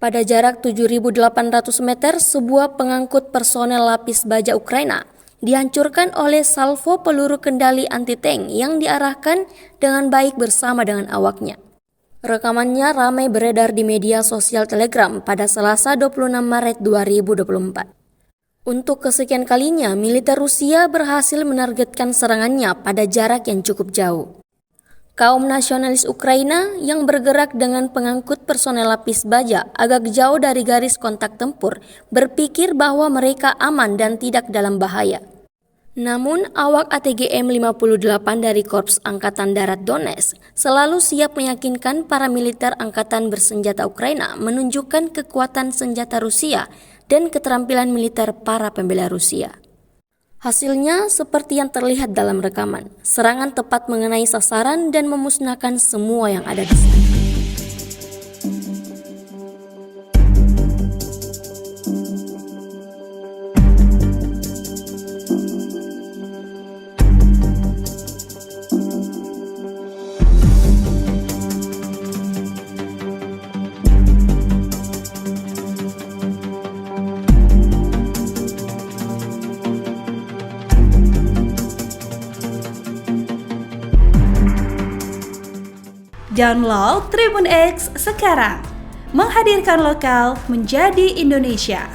Pada jarak 7.800 meter, sebuah pengangkut personel lapis baja Ukraina dihancurkan oleh salvo peluru kendali anti-tank yang diarahkan dengan baik bersama dengan awaknya. Rekamannya ramai beredar di media sosial Telegram pada Selasa 26 Maret 2024. Untuk kesekian kalinya, militer Rusia berhasil menargetkan serangannya pada jarak yang cukup jauh. Kaum nasionalis Ukraina yang bergerak dengan pengangkut personel lapis baja agak jauh dari garis kontak tempur berpikir bahwa mereka aman dan tidak dalam bahaya. Namun, awak ATGM-58 dari Korps Angkatan Darat Donetsk selalu siap meyakinkan para militer angkatan bersenjata Ukraina menunjukkan kekuatan senjata Rusia dan keterampilan militer para pembela Rusia. Hasilnya seperti yang terlihat dalam rekaman, serangan tepat mengenai sasaran dan memusnahkan semua yang ada di sana. Download Tribun X sekarang, menghadirkan lokal menjadi Indonesia.